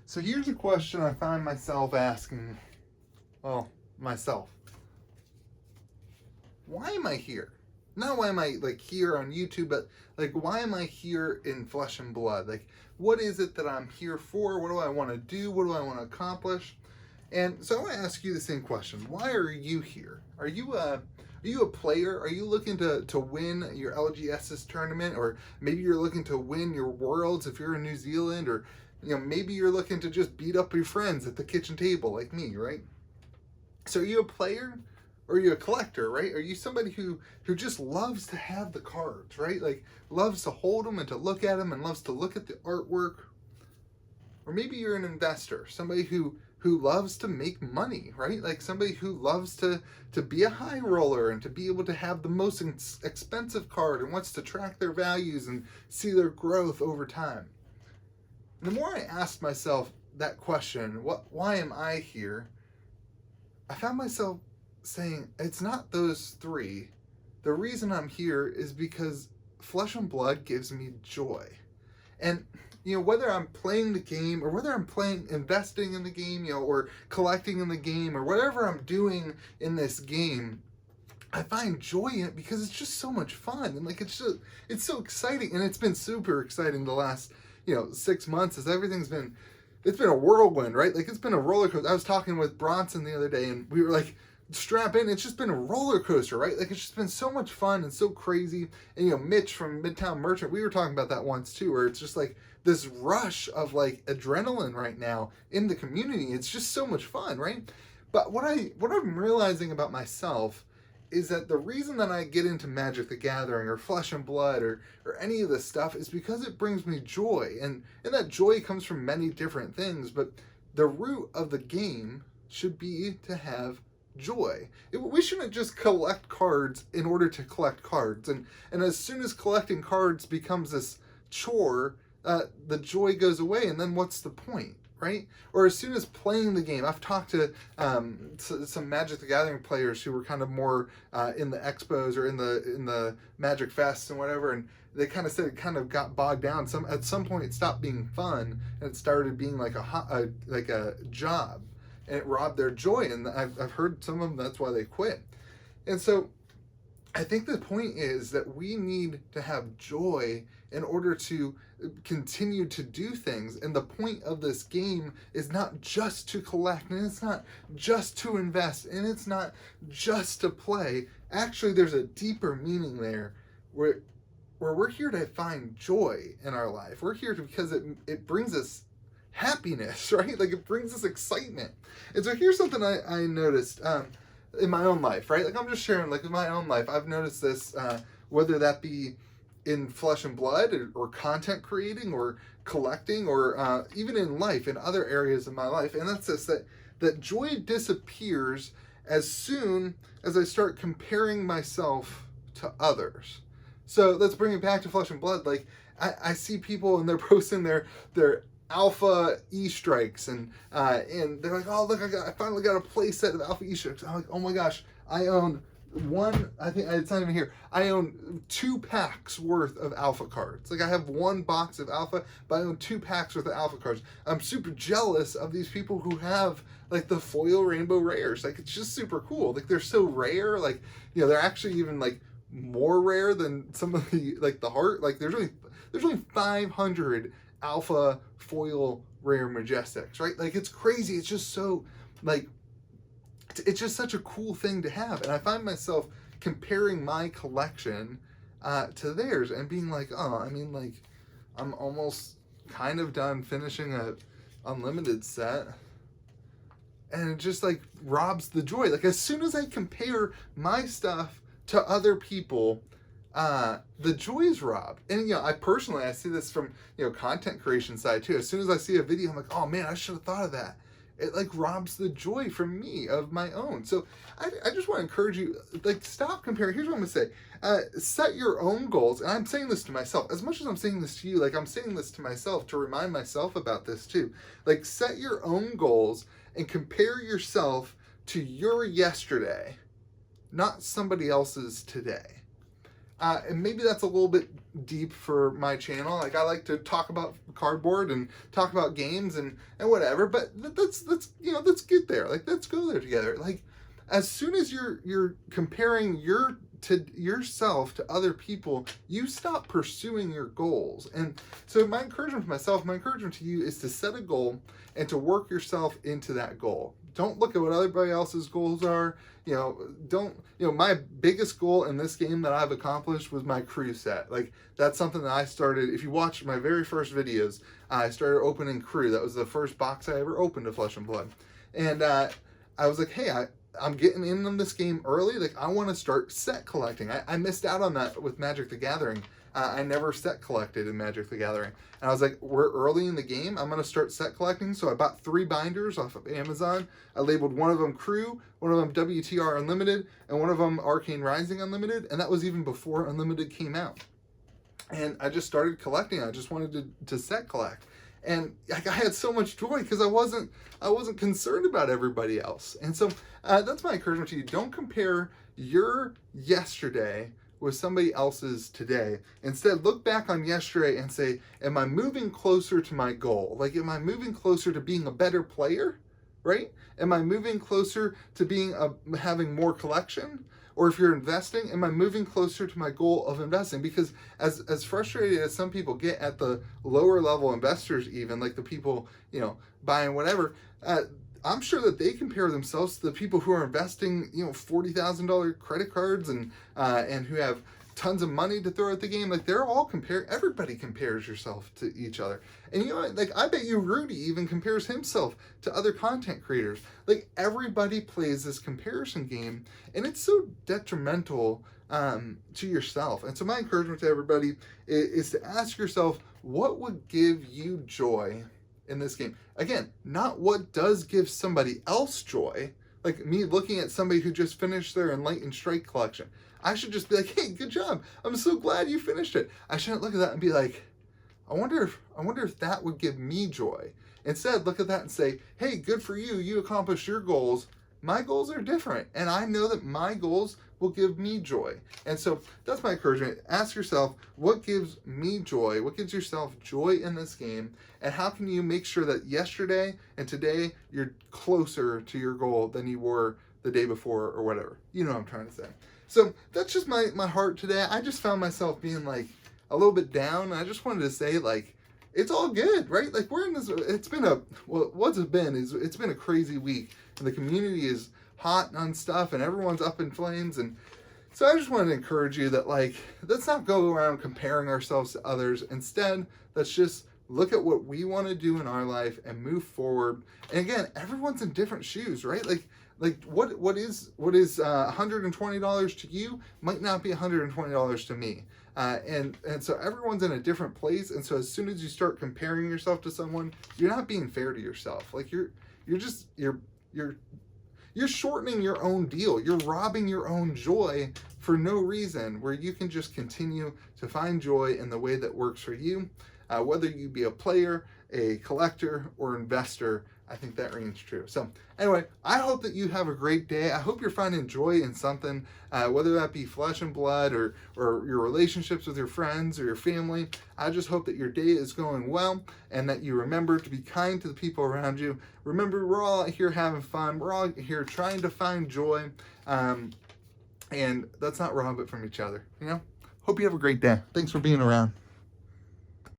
So here's a question I find myself asking, well, myself. Why am I here? Not why am I like here on YouTube, but like why am I here in flesh and blood? Like what is it that I'm here for? What do I want to do? What do I want to accomplish? And so I want to ask you the same question. Why are you here? Are you a player? Are you looking to win your LGS's tournament? Or maybe you're looking to win your worlds if you're in New Zealand, or maybe you're looking to just beat up your friends at the kitchen table like me, right? So are you a player or are you a collector, right? Are you somebody who just loves to have the cards, right? Like loves to hold them and to look at them and loves to look at the artwork? Or maybe you're an investor, somebody who loves to make money, right? Like somebody who loves to be a high roller and to be able to have the most expensive card and wants to track their values and see their growth over time. And the more I asked myself that question, why am I here? I found myself saying, it's not those three. The reason I'm here is because flesh and blood gives me joy. And whether I'm playing the game or whether I'm investing in the game, or collecting in the game or whatever I'm doing in this game, I find joy in it because it's just so much fun. And like, it's so exciting. And it's been super exciting the last, 6 months as it's been a whirlwind, right? Like it's been a roller coaster. I was talking with Bronson the other day and we were like, strap in. It's just been a roller coaster, right? Like it's just been so much fun and so crazy. And Mitch from Midtown Merchant, we were talking about that once too, where it's just like this rush of like adrenaline right now in the community. It's just so much fun, right? But what I'm realizing about myself is that the reason that I get into Magic the Gathering or Flesh and Blood or any of this stuff is because it brings me joy. And that joy comes from many different things, but the root of the game should be to have joy. We shouldn't just collect cards in order to collect cards. And as soon as collecting cards becomes this chore, the joy goes away, and then what's the point? Right? Or as soon as playing the game, I've talked to some Magic the Gathering players who were kind of more in the expos or in the Magic Fests and whatever, and they kind of said it kind of got bogged down. At some point, it stopped being fun and it started being like a job, and it robbed their joy. And I've heard some of them, that's why they quit. And so I think the point is that we need to have joy in order to continue to do things. And the point of this game is not just to collect, and it's not just to invest, and it's not just to play. Actually, there's a deeper meaning there where we're here to find joy in our life. We're here because it brings us happiness, right? Like it brings us excitement. And so here's something I noticed in my own life, right? Like I'm just sharing, like in my own life, I've noticed this, whether that be in Flesh and Blood or content creating or collecting or even in life, in other areas of my life. And that's this, that joy disappears as soon as I start comparing myself to others. So let's bring it back to Flesh and Blood. Like I see people and they're posting their alpha E-strikes and they're like, oh look, I finally got a play set of alpha E-strikes. I'm like, oh my gosh, I own I think it's not even here. I own 2 packs worth of alpha cards. Like I have 1 box of alpha, but I own 2 packs worth of alpha cards. I'm super jealous of these people who have like the foil rainbow rares. Like it's just super cool. Like they're so rare. Like, they're actually even like more rare than some of the, like the heart. Like there's only 500 alpha foil rare majestics, right? Like it's crazy. It's just so like, it's just such a cool thing to have. And I find myself comparing my collection to theirs and being like, oh, I mean, like I'm almost kind of done finishing a unlimited set, and it just like robs the joy. Like as soon as I compare my stuff to other people, the joy is robbed. And I see this from content creation side too. As soon as I see a video, I'm like, oh man, I should have thought of that. It like robs the joy from me of my own. So I just want to encourage you, like, stop comparing. Here's what I'm gonna say: set your own goals. And I'm saying this to myself as much as I'm saying this to you. Like I'm saying this to myself to remind myself about this too. Like set your own goals and compare yourself to your yesterday, not somebody else's today. And maybe that's a little bit deep for my channel. Like, I like to talk about cardboard and talk about games and whatever, but let's get there. Like, let's go there together. Like, as soon as you're comparing yourself to other people, you stop pursuing your goals. And so my encouragement to myself, my encouragement to you is to set a goal and to work yourself into that goal. Don't look at what everybody else's goals are. My biggest goal in this game that I've accomplished was my crew set. Like, that's something that I started. If you watch my very first videos, I started opening crew. That was the first box I ever opened of Flesh and Blood. And I was like, hey, I'm getting in this game early. Like, I want to start set collecting. I missed out on that with Magic the Gathering. I never set collected in Magic the Gathering. And I was like, we're early in the game. I'm going to start set collecting. So I bought 3 binders off of Amazon. I labeled one of them Crew, one of them WTR Unlimited, and one of them Arcane Rising Unlimited. And that was even before Unlimited came out. And I just started collecting. I just wanted to set collect. And I had so much joy because I wasn't concerned about everybody else. And so that's my encouragement to you. Don't compare your yesterday with somebody else's today. Instead, look back on yesterday and say, am I moving closer to my goal? Like, am I moving closer to being a better player, right? Am I moving closer to having more collection? Or if you're investing, am I moving closer to my goal of investing? Because as frustrated as some people get at the lower level investors, even like the people, buying whatever, I'm sure that they compare themselves to the people who are investing, $40,000 credit cards and who have tons of money to throw at the game. Like, they're all everybody compares yourself to each other. And like, I bet you Rudy even compares himself to other content creators. Like, everybody plays this comparison game, and it's so detrimental to yourself. And so my encouragement to everybody is to ask yourself, what would give you joy in this game? Again, not what does give somebody else joy. Like me looking at somebody who just finished their Enlightened Strike collection. I should just be like, hey, good job. I'm so glad you finished it. I shouldn't look at that and be like, I wonder if that would give me joy. Instead, look at that and say, hey, good for you. You accomplished your goals. My goals are different. And I know that my goals will give me joy. And so that's my encouragement. Ask yourself, what gives me joy? What gives yourself joy in this game? And how can you make sure that yesterday and today you're closer to your goal than you were the day before or whatever? You know what I'm trying to say. So that's just my heart today. I just found myself being like a little bit down. I just wanted to say, like, it's all good, right? Like, we're in this, it's been it's been a crazy week, and the community is hot on stuff and everyone's up in flames. And so I just wanted to encourage you that, like, let's not go around comparing ourselves to others. Instead, let's just look at what we want to do in our life and move forward. And again, everyone's in different shoes, right? Like what is $120 to you might not be $120 to me. And so everyone's in a different place. And so as soon as you start comparing yourself to someone, you're not being fair to yourself. Like, you're shortening your own deal. You're robbing your own joy for no reason, where you can just continue to find joy in the way that works for you. Whether you be a player, a collector, or investor, I think that rings true. So anyway, I hope that you have a great day. I hope you're finding joy in something, whether that be Flesh and Blood or your relationships with your friends or your family. I just hope that your day is going well and that you remember to be kind to the people around you. Remember, we're all out here having fun. We're all here trying to find joy. And let's not rob it from each other, Hope you have a great day. Thanks for being around.